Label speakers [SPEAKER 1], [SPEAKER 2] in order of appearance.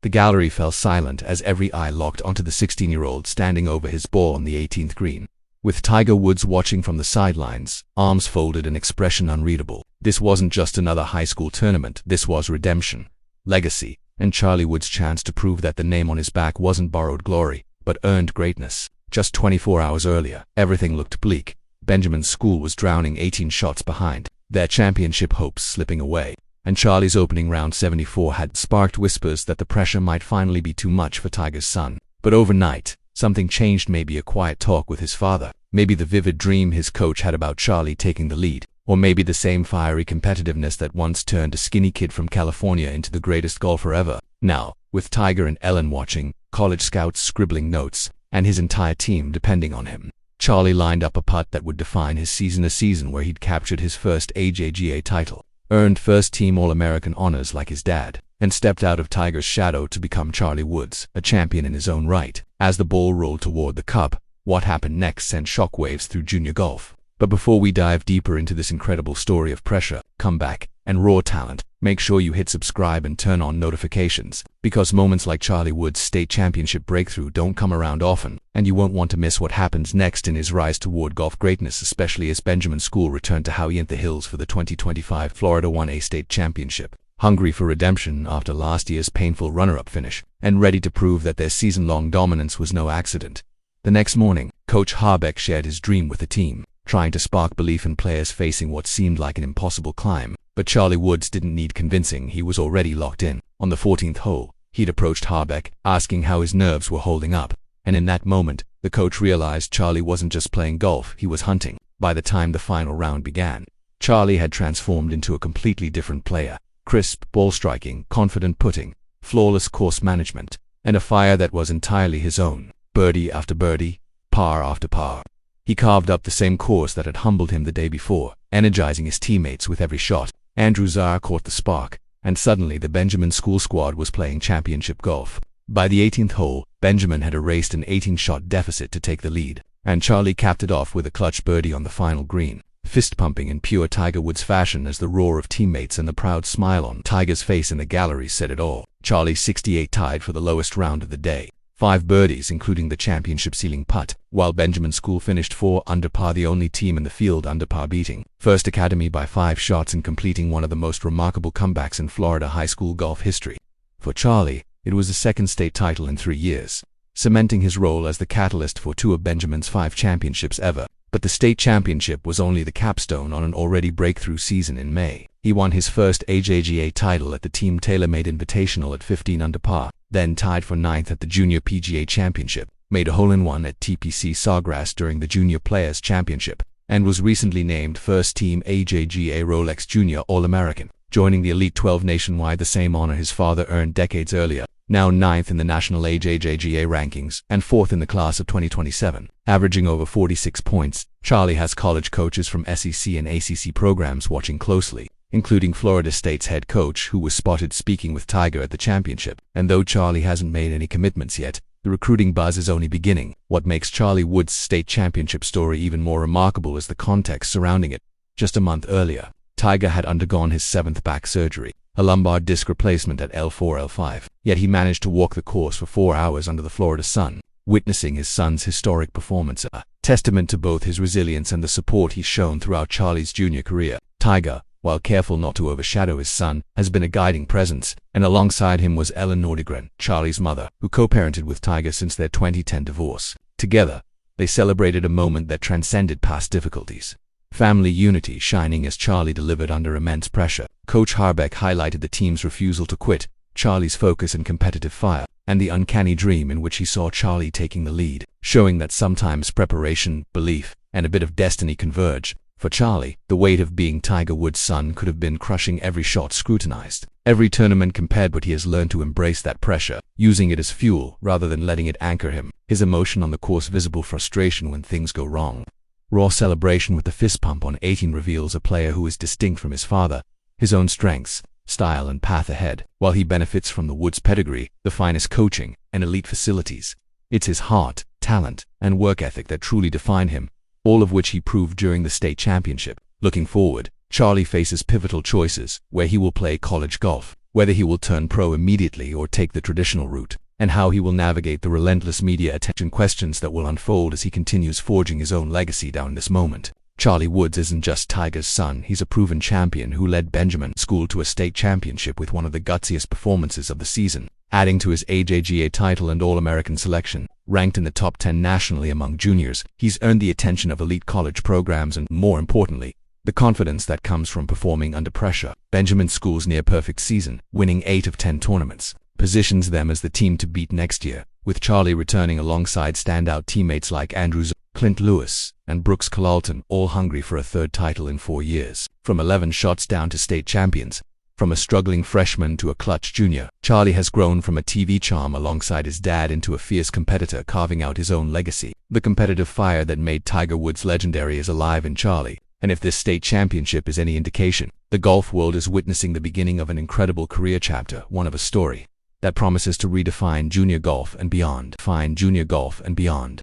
[SPEAKER 1] The gallery fell silent as every eye locked onto the 16-year-old standing over his ball on the 18th green. With Tiger Woods watching from the sidelines, arms folded, an expression unreadable. This wasn't just another high school tournament, this was redemption, legacy, and Charlie Woods' chance to prove that the name on his back wasn't borrowed glory, but earned greatness. Just 24 hours earlier, everything looked bleak. Benjamin's school was drowning 18 shots behind, their championship hopes slipping away, and Charlie's opening round 74 had sparked whispers that the pressure might finally be too much for Tiger's son. But overnight, something changed. Maybe a quiet talk with his father, maybe the vivid dream his coach had about Charlie taking the lead, or maybe the same fiery competitiveness that once turned a skinny kid from California into the greatest golfer ever. Now, with Tiger and Ellen watching, college scouts scribbling notes, and his entire team depending on him, Charlie lined up a putt that would define his season, a season where he'd captured his first AJGA title, earned first-team All-American honors like his dad, and stepped out of Tiger's shadow to become Charlie Woods, a champion in his own right. As the ball rolled toward the cup, what happened next sent shockwaves through junior golf. But before we dive deeper into this incredible story of pressure, comeback, and raw talent, make sure you hit subscribe and turn on notifications, because moments like Charlie Woods' state championship breakthrough don't come around often, and you won't want to miss what happens next in his rise toward golf greatness, especially as Benjamin's school returned to Howey in the Hills for the 2025 Florida 1A State Championship. Hungry for redemption after last year's painful runner-up finish, and ready to prove that their season-long dominance was no accident. The next morning, Coach Harbeck shared his dream with the team, trying to spark belief in players facing what seemed like an impossible climb. But Charlie Woods didn't need convincing, he was already locked in. On the 14th hole, he'd approached Harbeck, asking how his nerves were holding up, and in that moment, the coach realized Charlie wasn't just playing golf, he was hunting. By the time the final round began, Charlie had transformed into a completely different player. Crisp ball striking, confident putting, flawless course management, and a fire that was entirely his own. Birdie after birdie, par after par. He carved up the same course that had humbled him the day before, energizing his teammates with every shot. Andrew Zar caught the spark, and suddenly the Benjamin school squad was playing championship golf. By the 18th hole, Benjamin had erased an 18-shot deficit to take the lead, and Charlie capped it off with a clutch birdie on the final green, fist-pumping in pure Tiger Woods fashion as the roar of teammates and the proud smile on Tiger's face in the gallery said it all. Charlie's 68 tied for the lowest round of the day, 5 birdies including the championship-sealing putt, while Benjamin School finished 4 under par, the only team in the field under par, beating First Academy by 5 shots and completing one of the most remarkable comebacks in Florida high school golf history. For Charlie, it was the second state title in 3 years, cementing his role as the catalyst for 2 of Benjamin's 5 championships ever. But the state championship was only the capstone on an already breakthrough season. In May, he won his first AJGA title at the Team TaylorMade Invitational at 15 under par, then tied for 9th at the Junior PGA Championship, made a hole-in-one at TPC Sawgrass during the Junior Players Championship, and was recently named first-team AJGA Rolex Junior All-American, joining the Elite 12 nationwide, the same honor his father earned decades earlier. Now 9th in the national AJGA rankings and 4th in the class of 2027, averaging over 46 points, Charlie has college coaches from SEC and ACC programs watching closely, including Florida State's head coach, who was spotted speaking with Tiger at the championship. And though Charlie hasn't made any commitments yet, the recruiting buzz is only beginning. What makes Charlie Woods' state championship story even more remarkable is the context surrounding it. Just a month earlier, Tiger had undergone his 7th back surgery, a lumbar disc replacement at L4-L5, yet he managed to walk the course for 4 hours under the Florida sun, witnessing his son's historic performance, a testament to both his resilience and the support he's shown throughout Charlie's junior career. Tiger, while careful not to overshadow his son, has been a guiding presence, and alongside him was Ellen Nordegren, Charlie's mother, who co-parented with Tiger since their 2010 divorce. Together, they celebrated a moment that transcended past difficulties. Family unity shining as Charlie delivered under immense pressure. Coach Harbeck highlighted the team's refusal to quit, Charlie's focus and competitive fire, and the uncanny dream in which he saw Charlie taking the lead, showing that sometimes preparation, belief, and a bit of destiny converge. For Charlie, the weight of being Tiger Woods' son could have been crushing, every shot scrutinized, every tournament compared, but he has learned to embrace that pressure, using it as fuel rather than letting it anchor him. His emotion on the course, visible frustration when things go wrong. Raw celebration with the fist pump on 18 reveals a player who is distinct from his father, his own strengths, style and path ahead, while he benefits from the Woods pedigree, the finest coaching, and elite facilities. It's his heart, talent, and work ethic that truly define him, all of which he proved during the state championship. Looking forward, Charlie faces pivotal choices, where he will play college golf, whether he will turn pro immediately or take the traditional route, and how he will navigate the relentless media attention, questions that will unfold as he continues forging his own legacy down this moment. Charlie Woods isn't just Tiger's son, he's a proven champion who led Benjamin School to a state championship with one of the gutsiest performances of the season, adding to his AJGA title and All-American selection. Ranked in the top 10 nationally among juniors, he's earned the attention of elite college programs and, more importantly, the confidence that comes from performing under pressure. Benjamin School's near-perfect season, winning 8 of 10 tournaments, positions them as the team to beat next year, with Charlie returning alongside standout teammates like Andrew Zhou, Clint Lewis, and Brooks Collalton, all hungry for a third title in 4 years. From 11 shots down to state champions, from a struggling freshman to a clutch junior, Charlie has grown from a TV charm alongside his dad into a fierce competitor carving out his own legacy. The competitive fire that made Tiger Woods legendary is alive in Charlie, and if this state championship is any indication, the golf world is witnessing the beginning of an incredible career chapter, one of a story that promises to redefine junior golf and beyond.